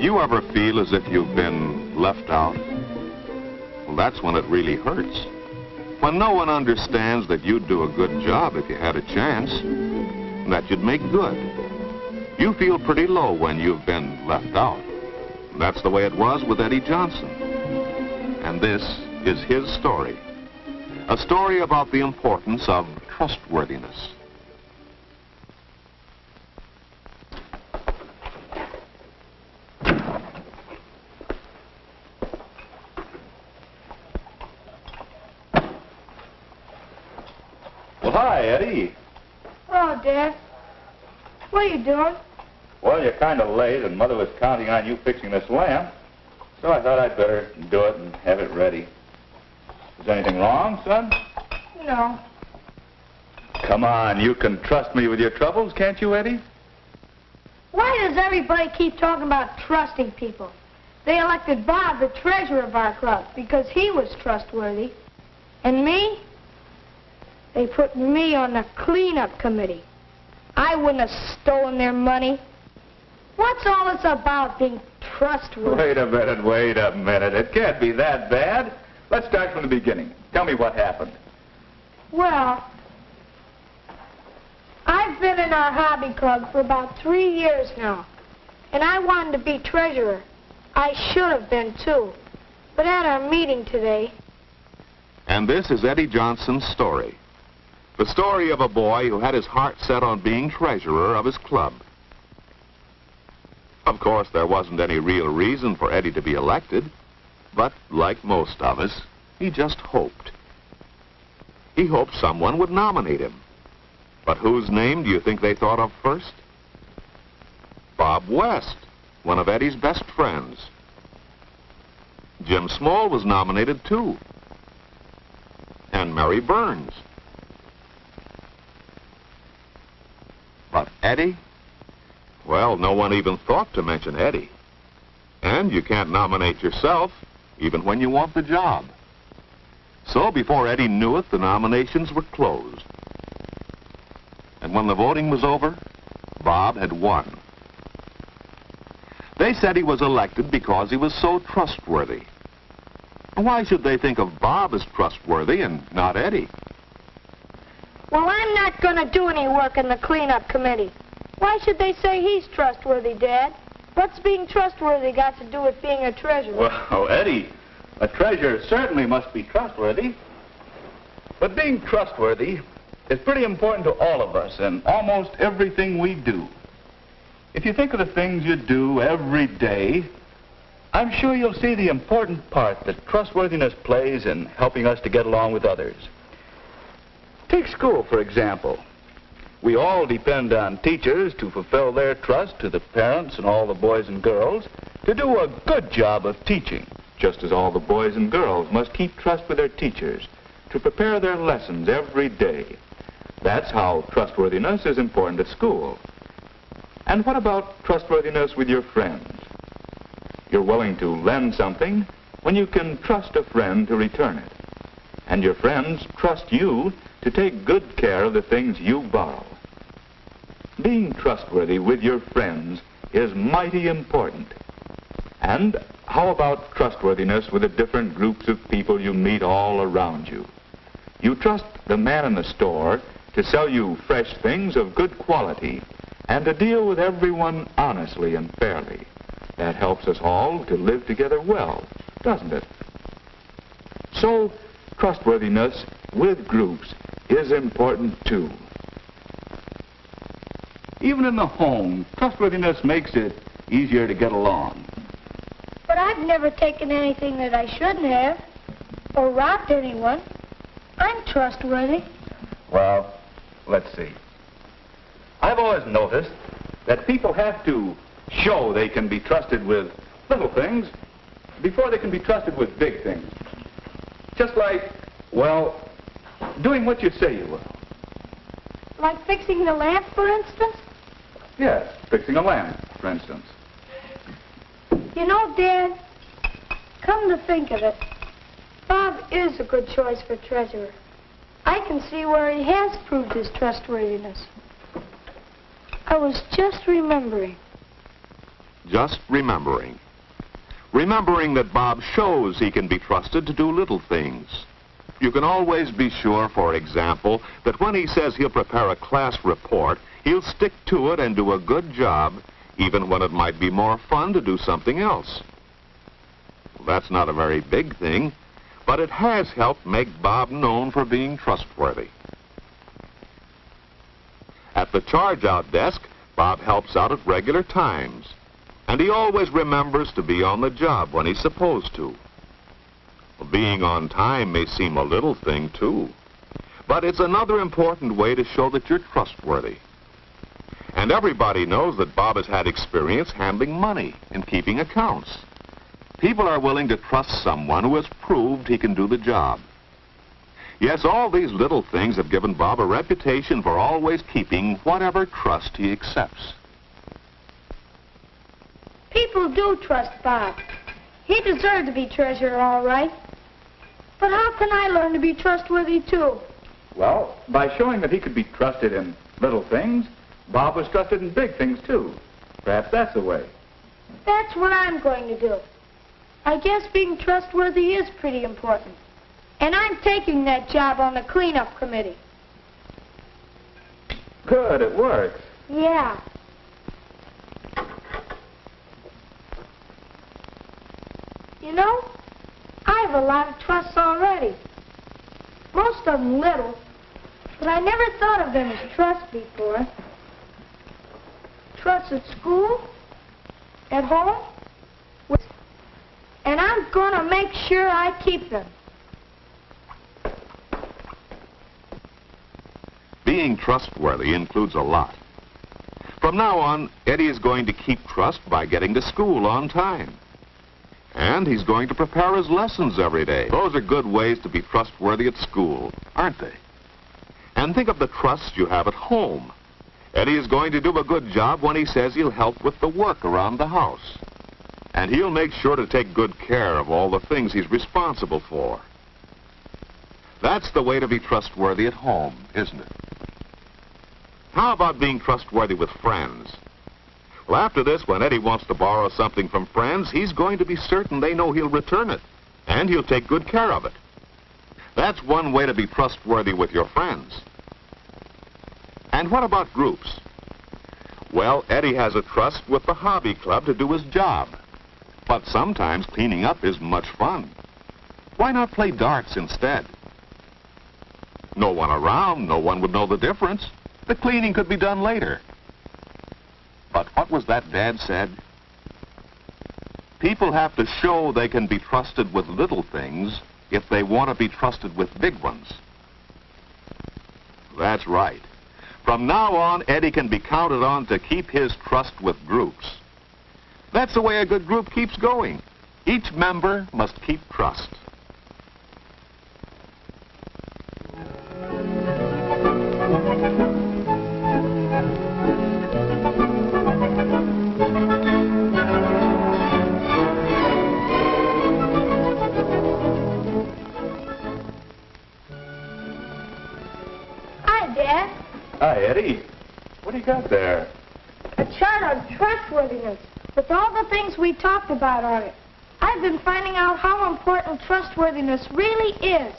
you ever feel as if you've been left out? Well, that's when it really hurts. When no one understands that you'd do a good job if you had a chance, that you'd make good. You feel pretty low when you've been left out. That's the way it was with Eddie Johnson. And this is his story. A story about the importance of trustworthiness. Well, hi, Eddie. Hello, Dad. What are you doing? Well, you're kind of late, and Mother was counting on you fixing this lamp. So I thought I'd better do it and have it ready. Is anything wrong, son? No. Come on, you can trust me with your troubles, can't you, Eddie? Why does everybody keep talking about trusting people? They elected Bob the treasurer of our club because he was trustworthy. And me? They put me on the cleanup committee. I wouldn't have stolen their money. What's all this about, being trustworthy? Wait a minute. It can't be that bad. Let's start from the beginning. Tell me what happened. Well, I've been in our hobby club for about 3 years now, and I wanted to be treasurer. I should have been, too. But at our meeting today... And this is Eddie Johnson's story. The story of a boy who had his heart set on being treasurer of his club. Of course, there wasn't any real reason for Eddie to be elected, but like most of us, he just hoped. He hoped someone would nominate him. But whose name do you think they thought of first? Bob West, one of Eddie's best friends. Jim Small was nominated too. And Mary Burns. But Eddie? Well, no one even thought to mention Eddie. And you can't nominate yourself, even when you want the job. So before Eddie knew it, the nominations were closed. And when the voting was over, Bob had won. They said he was elected because he was so trustworthy. Why should they think of Bob as trustworthy and not Eddie? Well, I'm not going to do any work in the cleanup committee. Why should they say he's trustworthy, Dad? What's being trustworthy got to do with being a treasurer? Well, Eddie, a treasurer certainly must be trustworthy. But being trustworthy is pretty important to all of us in almost everything we do. If you think of the things you do every day, I'm sure you'll see the important part that trustworthiness plays in helping us to get along with others. Take school, for example. We all depend on teachers to fulfill their trust to the parents and all the boys and girls to do a good job of teaching, just as all the boys and girls must keep trust with their teachers to prepare their lessons every day. That's how trustworthiness is important at school. And what about trustworthiness with your friends? You're willing to lend something when you can trust a friend to return it. And your friends trust you to take good care of the things you borrow. Being trustworthy with your friends is mighty important. And how about trustworthiness with the different groups of people you meet all around you? You trust the man in the store to sell you fresh things of good quality and to deal with everyone honestly and fairly. That helps us all to live together well, doesn't it? So, trustworthiness with groups is important too. Even in the home, trustworthiness makes it easier to get along. But I've never taken anything that I shouldn't have, or robbed anyone. I'm trustworthy. Well, let's see. I've always noticed that people have to show they can be trusted with little things before they can be trusted with big things. Just like, well, doing what you say you will. Like fixing the lamp, for instance? Yes, fixing a lamp, for instance. You know, Dad, come to think of it, Bob is a good choice for treasurer. I can see where he has proved his trustworthiness. I was just remembering. Just remembering. Remembering that Bob shows he can be trusted to do little things. You can always be sure, for example, that when he says he'll prepare a class report, he'll stick to it and do a good job, even when it might be more fun to do something else. Well, that's not a very big thing, but it has helped make Bob known for being trustworthy. At the charge-out desk, Bob helps out at regular times, and he always remembers to be on the job when he's supposed to. Well, being on time may seem a little thing, too, but it's another important way to show that you're trustworthy. And everybody knows that Bob has had experience handling money and keeping accounts. People are willing to trust someone who has proved he can do the job. Yes, all these little things have given Bob a reputation for always keeping whatever trust he accepts. People do trust Bob. He deserved to be treasurer, all right. But how can I learn to be trustworthy, too? Well, by showing that he could be trusted in little things, Bob was trusted in big things, too. Perhaps that's the way. That's what I'm going to do. I guess being trustworthy is pretty important. And I'm taking that job on the cleanup committee. Good, it works. Yeah. You know, I have a lot of trusts already. Most of them little, but I never thought of them as trusts before. Trusts at school, at home, and I'm going to make sure I keep them. Being trustworthy includes a lot. From now on, Eddie is going to keep trust by getting to school on time. And he's going to prepare his lessons every day. Those are good ways to be trustworthy at school, aren't they? And think of the trust you have at home. Eddie is going to do a good job when he says he'll help with the work around the house. And he'll make sure to take good care of all the things he's responsible for. That's the way to be trustworthy at home, isn't it? How about being trustworthy with friends? Well, after this, when Eddie wants to borrow something from friends, he's going to be certain they know he'll return it, and he'll take good care of it. That's one way to be trustworthy with your friends. And what about groups? Well, Eddie has a trust with the hobby club to do his job, but sometimes cleaning up is much fun. Why not play darts instead? No one around, no one would know the difference. The cleaning could be done later. But what was that Dad said? People have to show they can be trusted with little things if they want to be trusted with big ones. That's right. From now on, Eddie can be counted on to keep his trust with groups. That's the way a good group keeps going. Each member must keep trust. Hi, Dad. Hi, Eddie. What do you got there? A chart on trustworthiness with all the things we talked about on it. I've been finding out how important trustworthiness really is.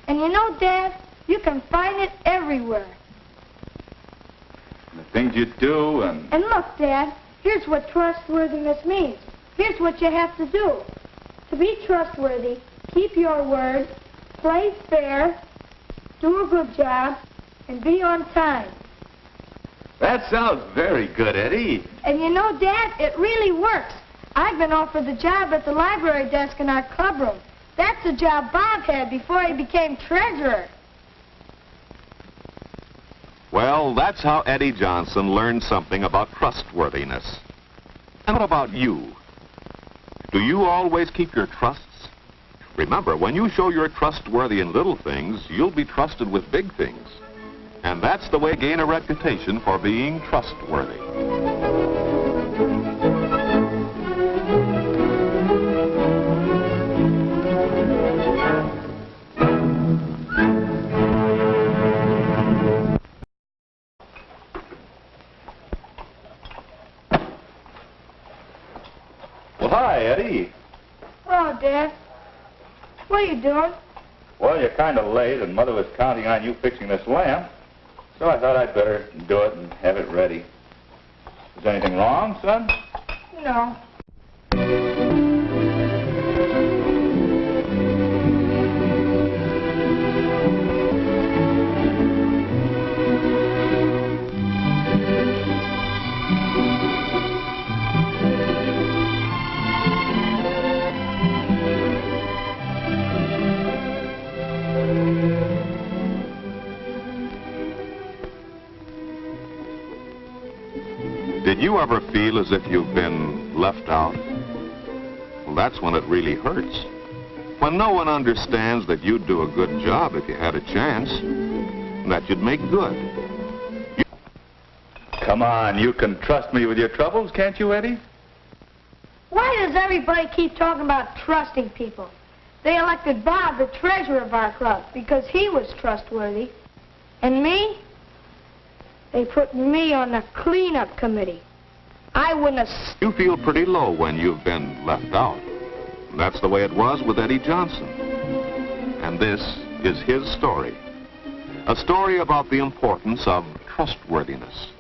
And you know, Dad, you can find it everywhere. The things you do and... And look, Dad, here's what trustworthiness means. Here's what you have to do. To be trustworthy, keep your word, play fair, do a good job, and be on time. That sounds very good, Eddie. And you know, Dad, it really works. I've been offered the job at the library desk in our clubroom. That's the job Bob had before he became treasurer. Well, that's how Eddie Johnson learned something about trustworthiness. And what about you? Do you always keep your trusts? Remember, when you show you're trustworthy in little things, you'll be trusted with big things. And that's the way to gain a reputation for being trustworthy. What are you doing? Well, you're kind of late, and Mother was counting on you fixing this lamp, so I thought I'd better do it and have it ready. Is anything wrong, son? No. Did you ever feel as if you've been left out? Well, that's when it really hurts. When no one understands that you'd do a good job if you had a chance, and that you'd make good. Come on, you can trust me with your troubles, can't you, Eddie? Why does everybody keep talking about trusting people? They elected Bob the treasurer of our club because he was trustworthy. And me? They put me on the cleanup committee. I wouldn't have... You feel pretty low when you've been left out. That's the way it was with Eddie Johnson. And this is his story. A story about the importance of trustworthiness.